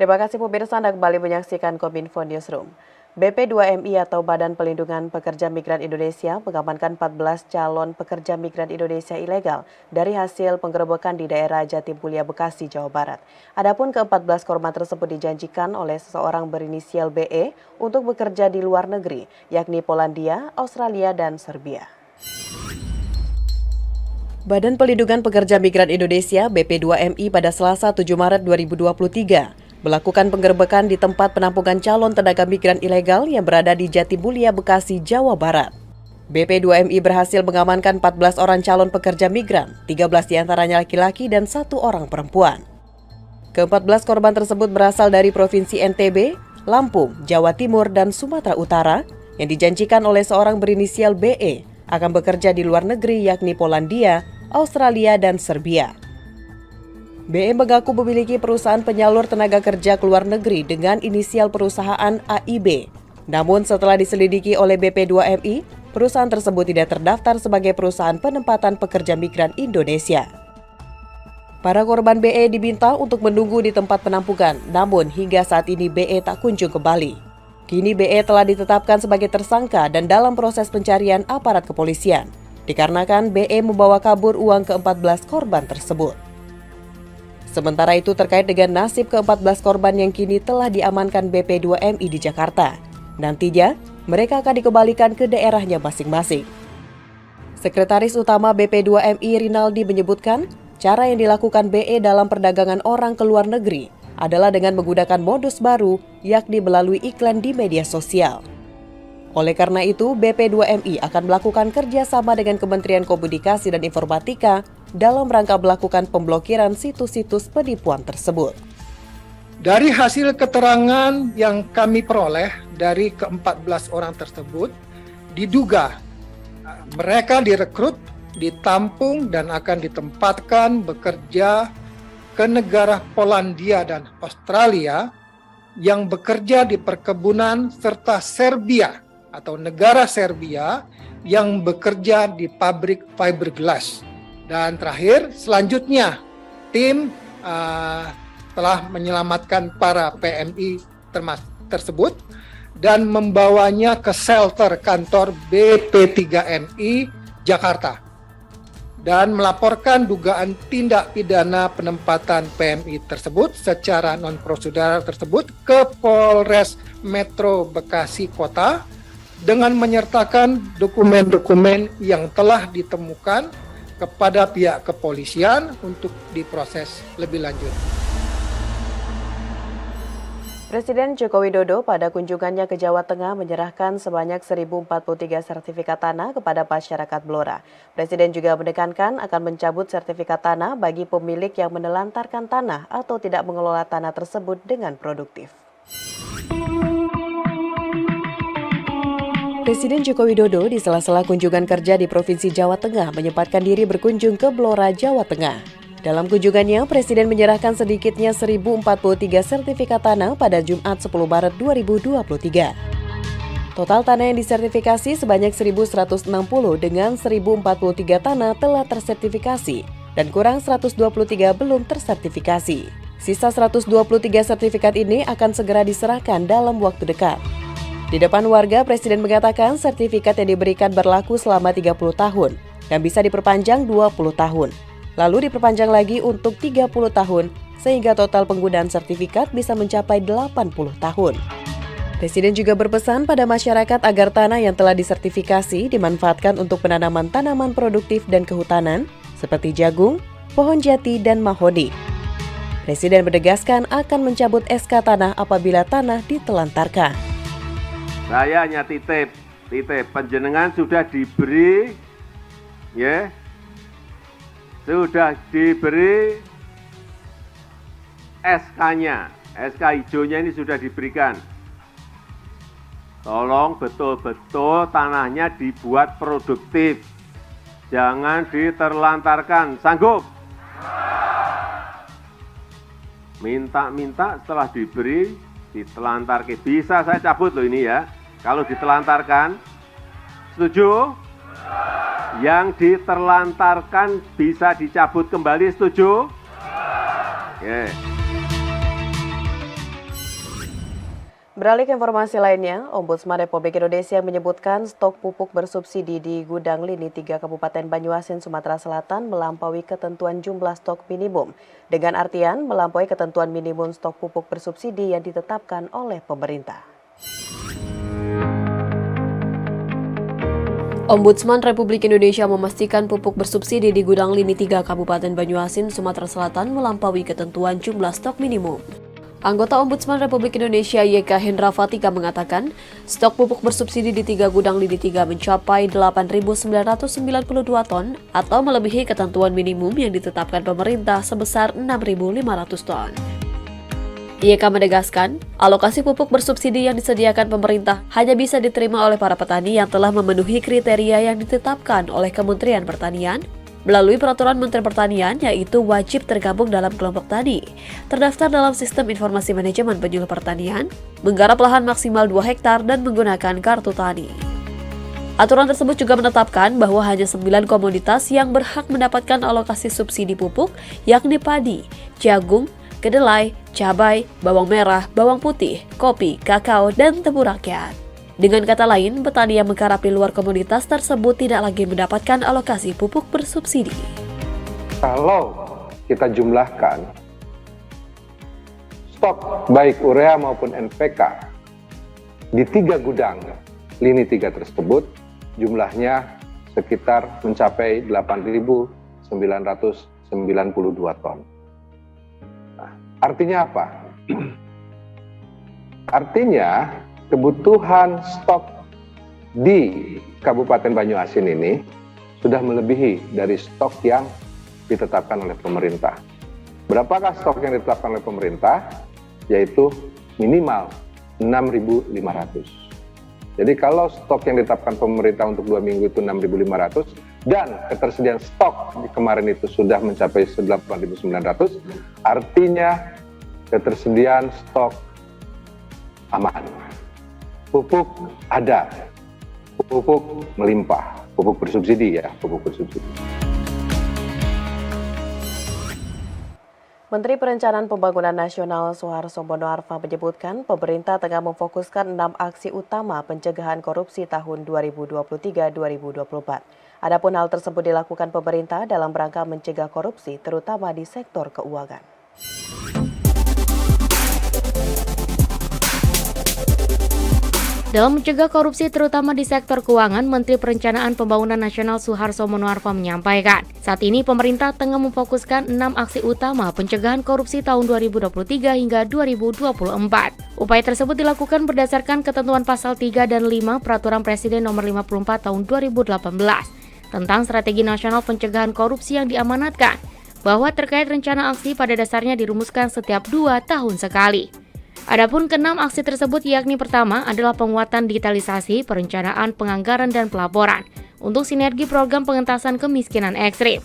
Terima kasih pemirsa, Anda kembali menyaksikan Kominfo Newsroom. BP2MI atau Badan Pelindungan Pekerja Migran Indonesia mengamankan 14 calon pekerja migran Indonesia ilegal dari hasil penggerebekan di daerah Jatimulia, Bekasi, Jawa Barat. Adapun ke-14 korban tersebut dijanjikan oleh seseorang berinisial BE untuk bekerja di luar negeri, yakni Polandia, Australia, dan Serbia. Badan Pelindungan Pekerja Migran Indonesia (BP2MI) pada Selasa 7 Maret 2023 melakukan penggerebekan di tempat penampungan calon tenaga migran ilegal yang berada di Jatimulia, Bekasi, Jawa Barat. BP2MI berhasil mengamankan 14 orang calon pekerja migran, 13 diantaranya laki-laki dan 1 orang perempuan. Ke-14 korban tersebut berasal dari Provinsi NTB, Lampung, Jawa Timur, dan Sumatera Utara yang dijanjikan oleh seorang berinisial BE akan bekerja di luar negeri yakni Polandia, Australia, dan Serbia. BE mengaku memiliki perusahaan penyalur tenaga kerja ke luar negeri dengan inisial perusahaan AIB. Namun setelah diselidiki oleh BP2MI, perusahaan tersebut tidak terdaftar sebagai perusahaan penempatan pekerja migran Indonesia. Para korban BE diminta untuk menunggu di tempat penampungan, namun hingga saat ini BE tak kunjung kembali. Kini BE telah ditetapkan sebagai tersangka dan dalam proses pencarian aparat kepolisian, dikarenakan BE membawa kabur uang ke-14 korban tersebut. Sementara itu terkait dengan nasib ke-14 korban yang kini telah diamankan BP2MI di Jakarta, nantinya mereka akan dikembalikan ke daerahnya masing-masing. Sekretaris Utama BP2MI Rinaldi menyebutkan, cara yang dilakukan BE dalam perdagangan orang ke luar negeri adalah dengan menggunakan modus baru, yakni melalui iklan di media sosial. Oleh karena itu, BP2MI akan melakukan kerjasama dengan Kementerian Komunikasi dan Informatika dalam rangka melakukan pemblokiran situs-situs penipuan tersebut. Dari hasil keterangan yang kami peroleh dari ke-14 orang tersebut, diduga mereka direkrut, ditampung, dan akan ditempatkan bekerja ke negara Polandia dan Australia yang bekerja di perkebunan serta Serbia atau negara Serbia yang bekerja di pabrik fiberglass. Dan terakhir, selanjutnya tim telah menyelamatkan para PMI tersebut dan membawanya ke shelter kantor BP3MI Jakarta dan melaporkan dugaan tindak pidana penempatan PMI tersebut secara non-prosedural tersebut ke Polres Metro Bekasi Kota dengan menyertakan dokumen-dokumen yang telah ditemukan kepada pihak kepolisian untuk diproses lebih lanjut. Presiden Joko Widodo pada kunjungannya ke Jawa Tengah menyerahkan sebanyak 1.043 sertifikat tanah kepada masyarakat Blora. Presiden juga menekankan akan mencabut sertifikat tanah bagi pemilik yang menelantarkan tanah atau tidak mengelola tanah tersebut dengan produktif. Presiden Joko Widodo di sela-sela kunjungan kerja di Provinsi Jawa Tengah menyempatkan diri berkunjung ke Blora, Jawa Tengah. Dalam kunjungannya, Presiden menyerahkan sedikitnya 1.043 sertifikat tanah pada Jumat 10 Maret 2023. Total tanah yang disertifikasi sebanyak 1.160 dengan 1.043 tanah telah tersertifikasi dan kurang 123 belum tersertifikasi. Sisa 123 sertifikat ini akan segera diserahkan dalam waktu dekat. Di depan warga, Presiden mengatakan sertifikat yang diberikan berlaku selama 30 tahun dan bisa diperpanjang 20 tahun. Lalu diperpanjang lagi untuk 30 tahun, sehingga total penggunaan sertifikat bisa mencapai 80 tahun. Presiden juga berpesan pada masyarakat agar tanah yang telah disertifikasi dimanfaatkan untuk penanaman tanaman produktif dan kehutanan, seperti jagung, pohon jati, dan mahoni. Presiden menegaskan akan mencabut SK tanah apabila tanah ditelantarkan. Saya hanya titip penjenengan sudah diberi, sudah diberi SK-nya, SK hijaunya ini sudah diberikan. Tolong betul-betul tanahnya dibuat produktif, jangan diterlantarkan. Sanggup? Minta-minta setelah diberi, ditelantarkan. Bisa saya cabut loh ini ya. Kalau ditelantarkan, setuju? Yang diterlantarkan bisa dicabut kembali, setuju? Beralih ke informasi lainnya, Ombudsman Republik Indonesia menyebutkan stok pupuk bersubsidi di gudang Lini 3 Kabupaten Banyuasin, Sumatera Selatan melampaui ketentuan jumlah stok minimum. Dengan artian melampaui ketentuan minimum stok pupuk bersubsidi yang ditetapkan oleh pemerintah. Ombudsman Republik Indonesia memastikan pupuk bersubsidi di gudang Lini 3 Kabupaten Banyuasin, Sumatera Selatan melampaui ketentuan jumlah stok minimum. Anggota Ombudsman Republik Indonesia YK Hendra Fatika mengatakan, stok pupuk bersubsidi di 3 gudang Lini 3 mencapai 8.992 ton atau melebihi ketentuan minimum yang ditetapkan pemerintah sebesar 6.500 ton. YK menegaskan, alokasi pupuk bersubsidi yang disediakan pemerintah hanya bisa diterima oleh para petani yang telah memenuhi kriteria yang ditetapkan oleh Kementerian Pertanian melalui Peraturan Menteri Pertanian, yaitu wajib tergabung dalam kelompok tani, terdaftar dalam Sistem Informasi Manajemen Penyuluh Pertanian, menggarap lahan maksimal 2 hektar dan menggunakan kartu tani. Aturan tersebut juga menetapkan bahwa hanya 9 komoditas yang berhak mendapatkan alokasi subsidi pupuk, yakni padi, jagung, kedelai, cabai, bawang merah, bawang putih, kopi, kakao, dan tebu rakyat. Dengan kata lain, petani yang menggarapi luar komoditas tersebut tidak lagi mendapatkan alokasi pupuk bersubsidi. Kalau kita jumlahkan stok baik urea maupun NPK di 3 gudang Lini 3 tersebut, jumlahnya sekitar mencapai 8.992 ton. Nah, artinya apa? Artinya kebutuhan stok di Kabupaten Banyuasin ini sudah melebihi dari stok yang ditetapkan oleh pemerintah. Berapakah stok yang ditetapkan oleh pemerintah? Yaitu minimal 6.500. Jadi kalau stok yang ditetapkan pemerintah untuk 2 minggu itu 6.500 dan ketersediaan stok kemarin itu sudah mencapai 8.900, artinya ketersediaan stok aman. Pupuk ada, pupuk melimpah, pupuk bersubsidi ya, pupuk bersubsidi. Menteri Perencanaan Pembangunan Nasional Suharso Monoarfa menyebutkan pemerintah tengah memfokuskan 6 aksi utama pencegahan korupsi tahun 2023-2024. Adapun hal tersebut dilakukan pemerintah dalam rangka mencegah korupsi terutama di sektor keuangan. Dalam mencegah korupsi terutama di sektor keuangan, Menteri Perencanaan Pembangunan Nasional Suharso Monoarfa menyampaikan, saat ini pemerintah tengah memfokuskan 6 aksi utama pencegahan korupsi tahun 2023 hingga 2024. Upaya tersebut dilakukan berdasarkan ketentuan pasal 3 dan 5 Peraturan Presiden Nomor 54 Tahun 2018 tentang Strategi Nasional Pencegahan Korupsi yang diamanatkan, bahwa terkait rencana aksi pada dasarnya dirumuskan setiap 2 tahun sekali. Adapun ke-6 aksi tersebut yakni pertama adalah penguatan digitalisasi, perencanaan, penganggaran, dan pelaporan untuk sinergi program pengentasan kemiskinan ekstrim.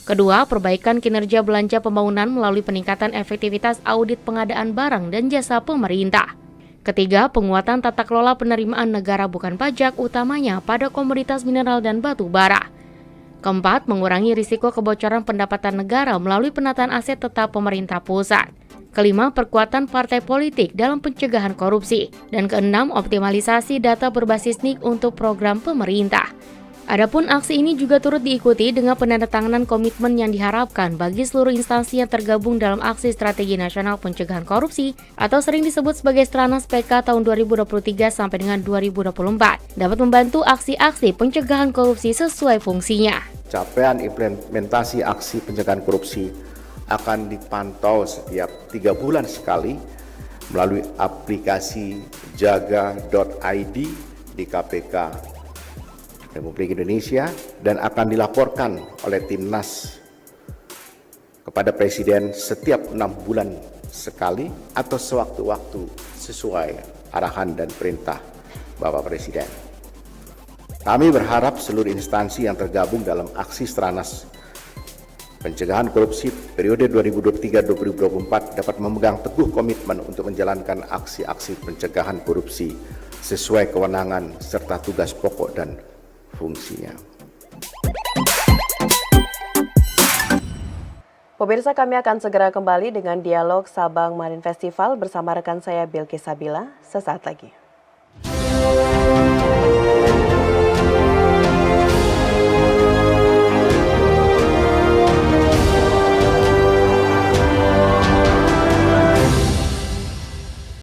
Kedua, perbaikan kinerja belanja pembangunan melalui peningkatan efektivitas audit pengadaan barang dan jasa pemerintah. Ketiga, penguatan tata kelola penerimaan negara bukan pajak utamanya pada komoditas mineral dan batu bara. Keempat, mengurangi risiko kebocoran pendapatan negara melalui penataan aset tetap pemerintah pusat. Kelima, perkuatan partai politik dalam pencegahan korupsi. Dan keenam, optimalisasi data berbasis NIK untuk program pemerintah. Adapun aksi ini juga turut diikuti dengan penandatanganan komitmen yang diharapkan bagi seluruh instansi yang tergabung dalam aksi Strategi Nasional Pencegahan Korupsi atau sering disebut sebagai Stranas PK tahun 2023 sampai dengan 2024 dapat membantu aksi-aksi pencegahan korupsi sesuai fungsinya. Capaian implementasi aksi pencegahan korupsi akan dipantau setiap 3 bulan sekali melalui aplikasi jaga.id di KPK Republik Indonesia dan akan dilaporkan oleh Timnas kepada Presiden setiap 6 bulan sekali atau sewaktu-waktu sesuai arahan dan perintah Bapak Presiden. Kami berharap seluruh instansi yang tergabung dalam aksi Stranas Pencegahan Korupsi periode 2023-2024 dapat memegang teguh komitmen untuk menjalankan aksi-aksi pencegahan korupsi sesuai kewenangan serta tugas pokok dan fungsinya. Pemirsa, kami akan segera kembali dengan dialog Sabang Marine Festival bersama rekan saya Bilqis Sabila sesaat lagi.